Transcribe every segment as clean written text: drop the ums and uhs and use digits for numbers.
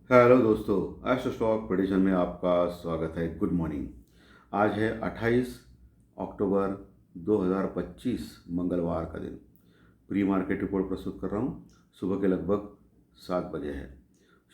Hello दोस्तों, astro stock prediction में आपका स्वागत है। Good morning. आज है 28 अक्टूबर 2025 मंगलवार का दिन। प्री मार्केट रिपोर्ट प्रस्तुत कर रहा हूँ। सुबह के लगभग 7 बजे है।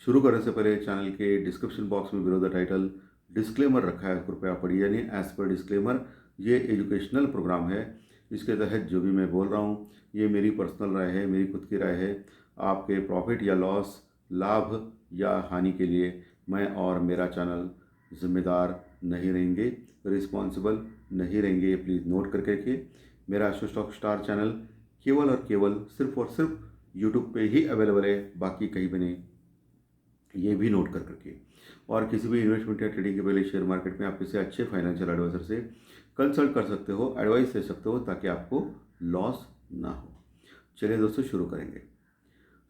शुरू करने से पहले चैनल के डिस्क्रिप्शन बॉक्स में बिलो द टाइटल डिस्क्लेमर रखा है, कृपया पढ़िए। यानी एज पर डिस्क्लेमर, ये एजुकेशनल प्रोग्राम है। इसके तहत जो भी मैं बोल रहा हूँ ये मेरी पर्सनल राय है, मेरी खुद की राय है। आपके प्रॉफिट या लॉस, लाभ या हानि के लिए मैं और मेरा चैनल जिम्मेदार नहीं रहेंगे, रिस्पॉन्सिबल नहीं रहेंगे। प्लीज़ नोट करके रखिए। मेरा एस्ट्रो स्टॉक स्टार चैनल केवल और केवल सिर्फ और सिर्फ यूट्यूब पे ही अवेलेबल है, बाकी कहीं भी नहीं। ये भी नोट कर करके। और किसी भी इन्वेस्टमेंट या ट्रेडिंग के पहले शेयर मार्केट में आप किसी अच्छे फाइनेंशियल एडवाइजर से कंसल्ट कर सकते हो, एडवाइस ले सकते हो, ताकि आपको लॉस ना हो। चलिए दोस्तों, शुरू करेंगे।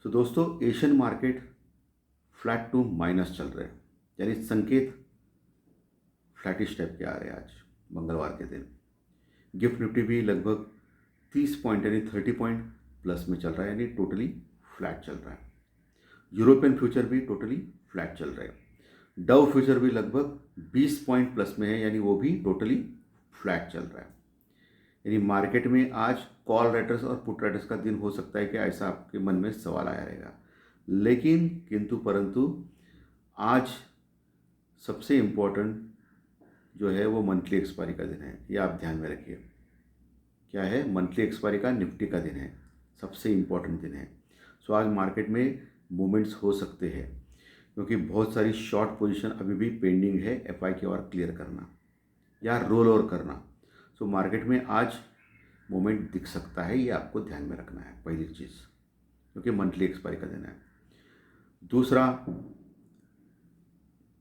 तो दोस्तों, Asian market flat to minus चल रहे हैं, यानी संकेत फ्लैटिश टाइप के आ रहे हैं आज मंगलवार के दिन। गिफ्ट निफ्टी भी लगभग 30 पॉइंट यानी 30 पॉइंट प्लस में चल रहा है, यानी टोटली फ्लैट चल रहा है। यूरोपियन फ्यूचर भी टोटली फ्लैट चल रहे हैं। डव फ्यूचर भी लगभग 20 पॉइंट प्लस में है, यानी वो भी टोटली फ्लैट चल रहा है। यानी मार्केट में आज कॉल राइटर्स और पुट राइटर्स का दिन हो सकता है कि ऐसा आपके मन में सवाल आया रहेगा। लेकिन किंतु परंतु आज सबसे इम्पोर्टेंट जो है वो मंथली एक्सपायरी का दिन है। ये आप ध्यान में रखिए। क्या है? मंथली एक्सपायरी का निफ्टी का दिन है, सबसे इम्पोर्टेंट दिन है। सो आज मार्केट में मूवमेंट्स हो सकते हैं, क्योंकि बहुत सारी शॉर्ट पोजीशन अभी भी पेंडिंग है एफआई की ओर क्लियर करना या रोल ओवर करना। सो मार्केट में आज मूवमेंट दिख सकता है, ये आपको ध्यान में रखना है पहली चीज़, क्योंकि मंथली एक्सपायरी का दिन है। दूसरा,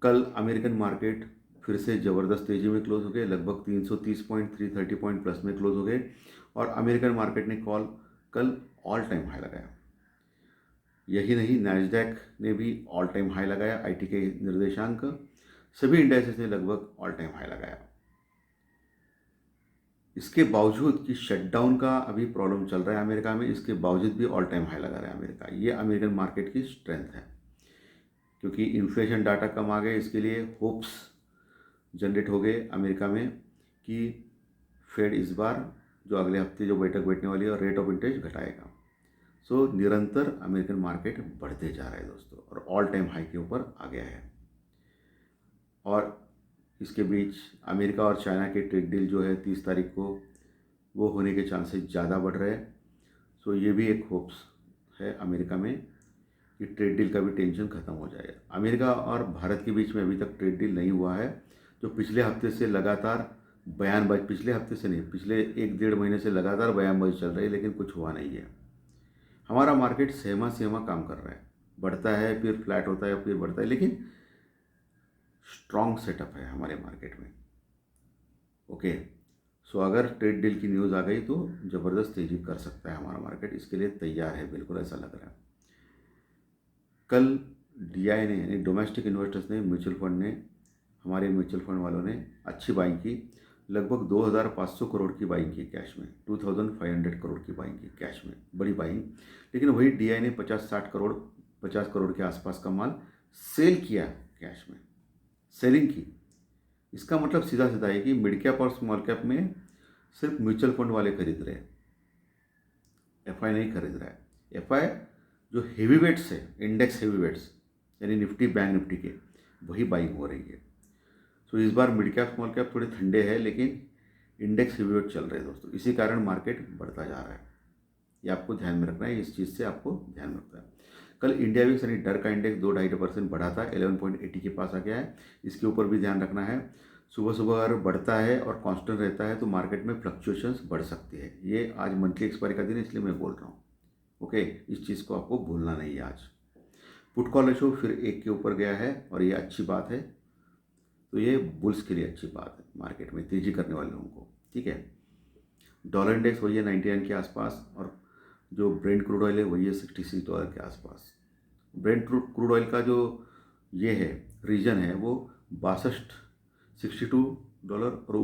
कल अमेरिकन मार्केट फिर से ज़बरदस्त तेज़ी में क्लोज हो गए, लगभग 330 पॉइंट 330 पॉइंट प्लस में क्लोज हो गए। और अमेरिकन मार्केट ने कल ऑल टाइम हाई लगाया। यही नहीं, नैस्डैक ने भी ऑल टाइम हाई लगाया। आईटी के निर्देशांक, सभी इंडेक्सेस ने लगभग ऑल टाइम हाई लगाया। इसके बावजूद कि शटडाउन का अभी प्रॉब्लम चल रहा है अमेरिका में, इसके बावजूद भी ऑल टाइम हाई लगा रहा है अमेरिका। ये अमेरिकन मार्केट की स्ट्रेंथ है, क्योंकि इन्फ्लेशन डाटा कम आ गए, इसके लिए होप्स जनरेट हो गए अमेरिका में कि फेड इस बार जो अगले हफ्ते जो बैठक बैठने वाली है और रेट ऑफ इंटरेस्ट घटाएगा। सो निरंतर अमेरिकन मार्केट बढ़ते जा रहा है दोस्तों, और ऑल टाइम हाई के ऊपर आ गया है। और इसके बीच अमेरिका और चाइना के ट्रेड डील जो है 30 तारीख को, वो होने के चांसेस ज़्यादा बढ़ रहे हैं। सो ये भी एक होप्स है अमेरिका में कि ट्रेड डील का भी टेंशन खत्म हो जाएगा। अमेरिका और भारत के बीच में अभी तक ट्रेड डील नहीं हुआ है, जो पिछले हफ्ते से लगातार बयानबाजी, पिछले हफ्ते से नहीं, पिछले 1 डेढ़ महीने से लगातार बयानबाजी चल रही है, लेकिन कुछ हुआ नहीं है। हमारा मार्केट सहमा सहमा काम कर रहा है, बढ़ता है फिर फ्लैट होता है फिर बढ़ता है, लेकिन स्ट्रॉन्ग सेटअप है हमारे मार्केट में। ओके। सो अगर ट्रेड डील की न्यूज़ आ गई तो ज़बरदस्त तेजी कर सकता है हमारा मार्केट, इसके लिए तैयार है, बिल्कुल ऐसा लग रहा है। कल डीआई ने, यानी डोमेस्टिक इन्वेस्टर्स ने, म्यूचुअल फंड ने, हमारे म्यूचुअल फंड वालों ने अच्छी बाइंग की। लगभग 2500 करोड़ की बाइंग की कैश में, 2500 करोड़ की बाइंग की कैश में, बड़ी बाइंग। लेकिन वही डीआई ने 50 करोड़ के आसपास का माल सेल किया कैश में, सेलिंग की। इसका मतलब सीधा सीधा है कि मिड कैप और स्मॉल कैप में सिर्फ म्यूचुअल फंड वाले खरीद रहे हैं, एफआई नहीं खरीद रहा है। एफआई जो हेवी वेट्स है, इंडेक्स हेवी वेट्स, यानी निफ्टी बैंक निफ्टी के, वही बाइंग हो रही है। सो इस बार मिड कैप स्मॉल कैप थोड़े ठंडे हैं, लेकिन इंडेक्स हेवी वेट चल रहे हैं दोस्तों। इसी कारण मार्केट बढ़ता जा रहा है, ये आपको ध्यान में रखना है। इस चीज़ से आपको ध्यान रखना है। कल इंडिया विक्स यानी डर का इंडेक्स 2-2.5% बढ़ा था, 11.80 के पास आ गया है। इसके ऊपर भी ध्यान रखना है। सुबह सुबह अगर बढ़ता है और कांस्टेंट रहता है तो मार्केट में फ्लक्चुएशंस बढ़ सकती है। ये आज मंथली एक्सपायरी का दिन है, इसलिए मैं बोल रहा हूँ। ओके, इस चीज़ को आपको भूलना नहीं है आज। पुट कॉल रेशो फिर 1 के ऊपर गया है, और ये अच्छी बात है। तो ये बुल्स के लिए अच्छी बात है, मार्केट में तेजी करने वाले लोगों को। ठीक है। डॉलर इंडेक्स वही है 99 के आसपास, और जो ब्रेंट क्रूड ऑयल है वही है $66 के आसपास। ब्रेंट क्रूड ऑयल का जो ये है रीजन है, वो 62 $62 और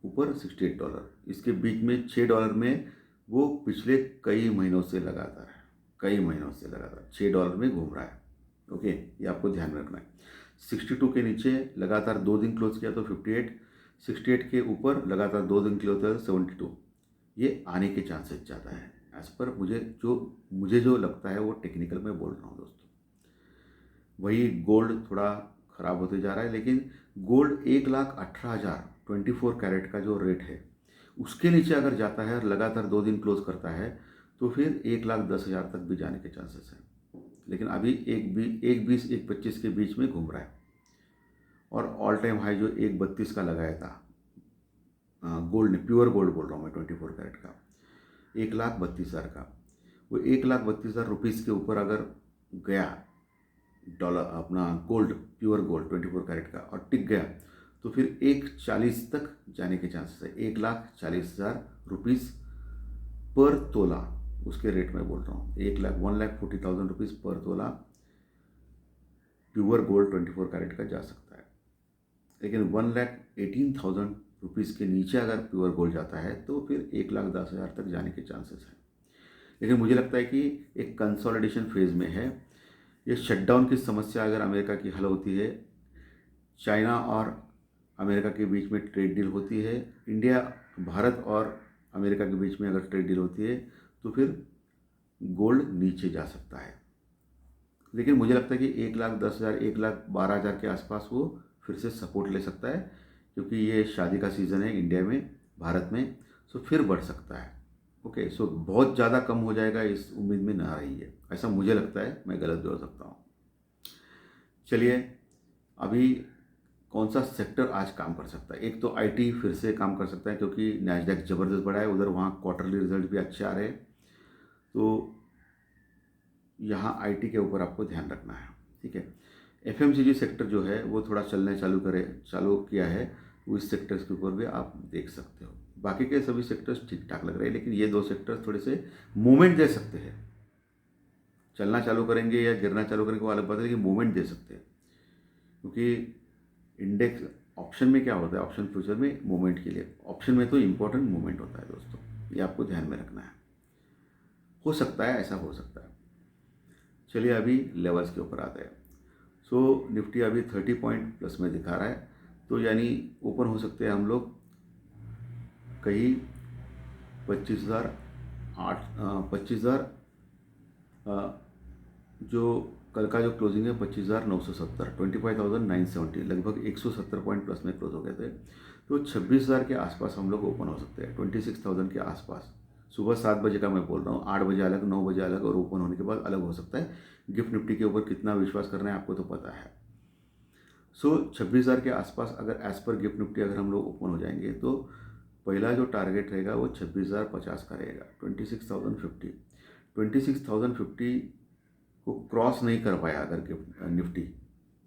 ऊपर $68। इसके बीच में $6 में वो पिछले कई महीनों से लगातार है, कई महीनों से लगातार $6 में घूम रहा है। ओके, ये आपको ध्यान में रखना है। 62 के नीचे लगातार 2 दिन क्लोज किया तो 58, 68 के ऊपर लगातार 2 दिन क्लोज किया तो 72। ये आने के चांसेस ज़्यादा है एज पर मुझे जो लगता है, वो टेक्निकल में बोल रहा हूँ दोस्तों। वही गोल्ड थोड़ा ख़राब होते जा रहा है, लेकिन गोल्ड 1,18,000 24 कैरेट का जो रेट है, उसके नीचे अगर जाता है और लगातार 2 दिन क्लोज करता है तो फिर 1,10,000 तक भी जाने के चांसेस हैं। लेकिन अभी 1,20 1,25 के बीच में घूम रहा है। और ऑल टाइम हाई जो 1,32 का लगाया था गोल्ड ने, प्योर गोल्ड बोल रहा हूँ मैं, 24 कैरेट का, 1,32,000 का, वो 1,32,000 रुपीज़ के ऊपर अगर गया डॉलर, अपना गोल्ड, प्योर गोल्ड 24 कैरेट का, और टिक गया तो फिर 1,40 तक जाने के चांसेस है। 1,40,000 रुपीज़ पर तोला, उसके रेट में बोल रहा हूँ। 1,40,000 रुपीज़ पर तोला प्योर गोल्ड 24 कैरेट का जा सकता है। लेकिन 1,18,000 रुपीज़ के नीचे अगर प्योर गोल्ड जाता है तो फिर 1,10,000 तक जाने के चांसेस हैं। लेकिन मुझे लगता है कि एक कंसोलिडेशन फेज़ में है। ये शटडाउन की समस्या अगर अमेरिका की हल होती है, चाइना और अमेरिका के बीच में ट्रेड डील होती है, इंडिया, भारत और अमेरिका के बीच में अगर ट्रेड डील होती है, तो फिर गोल्ड नीचे जा सकता है। लेकिन मुझे लगता है कि 1,10,000 1,12,000 के आसपास वो फिर से सपोर्ट ले सकता है, क्योंकि ये शादी का सीज़न है इंडिया में, भारत में, सो फिर बढ़ सकता है। ओके, सो बहुत ज़्यादा कम हो जाएगा इस उम्मीद में ना रही है, ऐसा मुझे लगता है। मैं गलत भी हो सकता हूँ। चलिए, अभी कौन सा सेक्टर आज काम कर सकता है? एक तो आईटी फिर से काम कर सकता है, क्योंकि नैस्डैक ज़बरदस्त बढ़ा है, उधर वहाँ क्वार्टरली रिजल्ट भी अच्छे आ रहे हैं। तो यहाँ आईटी के ऊपर आपको ध्यान रखना है, ठीक है। एफएमसीजी सेक्टर जो है वो थोड़ा चलने चालू किया है, वो इस सेक्टर्स के ऊपर भी आप देख सकते हो। बाकी के सभी सेक्टर्स ठीक ठाक लग रहे हैं, लेकिन ये 2 सेक्टर्स थोड़े से मूवमेंट दे सकते हैं। चलना चालू करेंगे या गिरना चालू करेंगे वो अलग बात है, लेकिन मूवमेंट दे सकते हैं। क्योंकि इंडेक्स, ऑप्शन में क्या होता है, ऑप्शन फ्यूचर में मूवमेंट के लिए, ऑप्शन में तो इंपॉर्टेंट मूवमेंट होता है दोस्तों, ये आपको ध्यान में रखना है। हो सकता है, ऐसा हो सकता है। चलिए, अभी लेवल्स के ऊपर आते हैं। सो निफ्टी अभी 30 पॉइंट प्लस में दिखा रहा है, तो यानी ओपन हो सकते हैं हम लोग कहीं 25,000 जो कल का जो क्लोजिंग है 25,970, 25,970, लगभग 170 पॉइंट प्लस में क्लोज हो गए थे। तो 26,000 के आसपास हम लोग ओपन हो सकते हैं, 26,000 के आसपास। सुबह 7 बजे का मैं बोल रहा हूँ, 8 बजे अलग, 9 बजे अलग, और ओपन होने के बाद अलग हो सकता है। गिफ्ट निफ्टी के ऊपर कितना विश्वास करना है आपको तो पता है। सो 26,000 के आसपास अगर एज पर गिफ्ट निफ्टी अगर हम लोग ओपन हो जाएंगे, तो पहला जो टारगेट रहेगा वो 26,050 का रहेगा, 26,050। 26,050 को क्रॉस नहीं कर पाया अगर गिफ्ट निफ्टी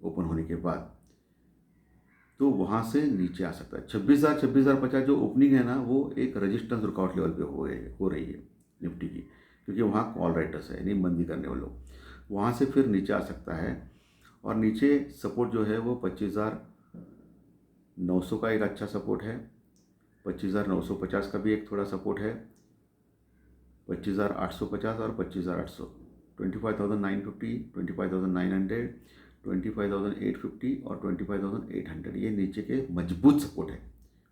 ओपन होने के बाद, तो वहाँ से नीचे आ सकता है। 26,050 जो ओपनिंग है ना, वो एक रजिस्टेंस रुकआउट लेवल पे हो रही है निफ्टी की, क्योंकि वहाँ कॉल राइटर्स है, यानी मंदी करने वाले लोग, वहाँ से फिर नीचे आ सकता है। और नीचे सपोर्ट जो है वो 25,900 का एक अच्छा सपोर्ट है, 25,950 का भी एक थोड़ा सपोर्ट है, 25,850 और 25,800, 25,950, 25,900, 25,850 और 25,800, ये नीचे के मजबूत सपोर्ट है।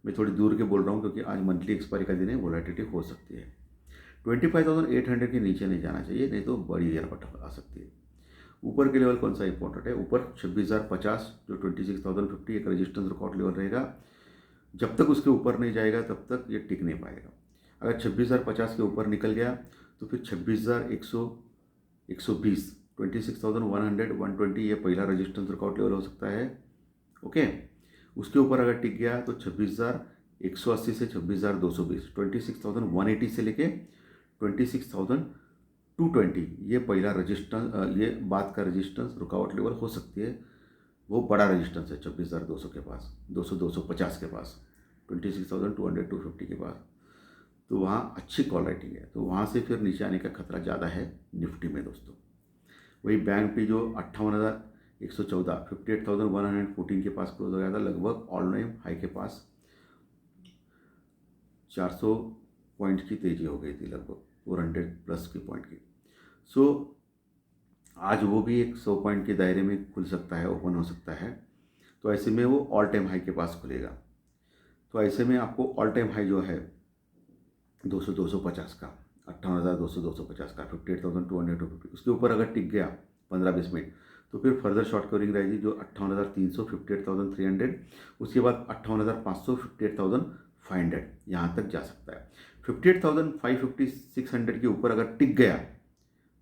मैं थोड़ी दूर के बोल रहा हूँ क्योंकि आज मंथली एक्सपायरी का दिन है, वोलेटिलिटी हो सकती है। 25,800 के नीचे नहीं जाना चाहिए, नहीं तो बड़ी गिरावट आ सकती है। ऊपर के लेवल कौन सा इंपॉर्टेंट है? ऊपर 26,050 जो 26,050 एक रेजिस्टेंस रिकॉर्ड लेवल रहेगा, जब तक उसके ऊपर नहीं जाएगा तब तक ये टिक नहीं पाएगा। अगर 26,050 के ऊपर निकल गया तो फिर 26,100, 120, 26,100, 120 ये पहला रेजिस्टेंस रिकॉर्ड लेवल हो सकता है। ओके, उसके ऊपर अगर टिक गया तो 26,180 से 26,220, 26,180 से लेके 26,220 ये पहला रेजिस्टेंस, ये बात का रेजिस्टेंस रुकावट लेवल हो सकती है। वो बड़ा रेजिस्टेंस है 26,200 के पास, 250 के पास, 26,200, 250 के पास, तो वहाँ अच्छी कॉल राइटिंग है। तो वहाँ से फिर नीचे आने का खतरा ज़्यादा है निफ्टी में दोस्तों। वही बैंक भी जो 58,114, 58,114 के पास क्लोज हो गया था, लगभग ऑल टाइम हाई के पास 400 पॉइंट की तेज़ी हो गई थी, लगभग 400 प्लस की पॉइंट की। सो आज वो भी एक 100 पॉइंट के दायरे में खुल सकता है, ओपन हो सकता है। तो ऐसे में वो ऑल टाइम हाई के पास खुलेगा। तो ऐसे में आपको ऑल टाइम हाई जो है 250 का, 58,200 250 का, 58,250, उसके ऊपर अगर टिक गया 15-20 मिनट, तो फिर फर्दर शॉर्ट कवरिंग रहेगी जो 58,300, 58,300, उसके बाद 58,500, 58,500 यहाँ तक जा सकता है। 58,550, 600 के ऊपर अगर टिक गया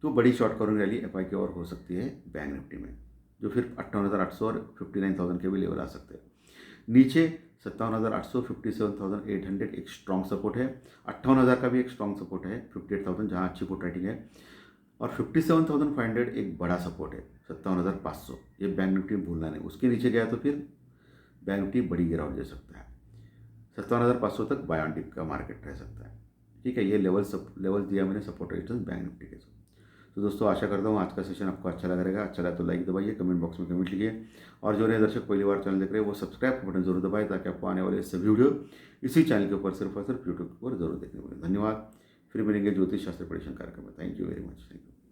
तो बड़ी शॉर्ट कवरिंग रैली एफआई की ओर हो सकती है बैंक निफ्टी में, जो फिर 58,800 और 59,000 के भी लेवल आ सकते हैं। नीचे 57,800, 57,800 एक स्ट्रॉन्ग सपोर्ट है। 58,000 का भी एक स्ट्रॉन्ग सपोर्ट है, 58,000 जहाँ अच्छी पुट राइटिंग है। और 57,500 एक बड़ा सपोर्ट है, 57,500, ये बैंक निफ्टी में भूलना नहीं। उसके नीचे गया तो फिर बैंक निफ्टी बड़ी गिरावट दे सकता है। 57,500 तक बाय ऑन डिप का मार्केट रह सकता है। ठीक है, ये लेवल दिया मैंने सपोर्ट रेजिस्टेंस बैंक निफ्टी के। तो दोस्तों आशा करता हूँ आज का सेशन आपको अच्छा लगा रहेगा। अच्छा लगा तो लाइक दबाइए, कमेंट बॉक्स में कमेंट लिखिए, और जो नए दर्शक पहली बार चैनल देख रहे हैं वो सब्सक्राइब का बटन जरूर दबाएं, ताकि आपको आने वाले सभी वीडियो इसी चैनल के ऊपर सिर्फ और सिर्फ यूट्यूब के ऊपर जरूर देखने को मिले। धन्यवाद। फिर मिलेंगे ज्योतिष शास्त्र परीक्षण कार्यक्रम में। Thank you very much. Thank you.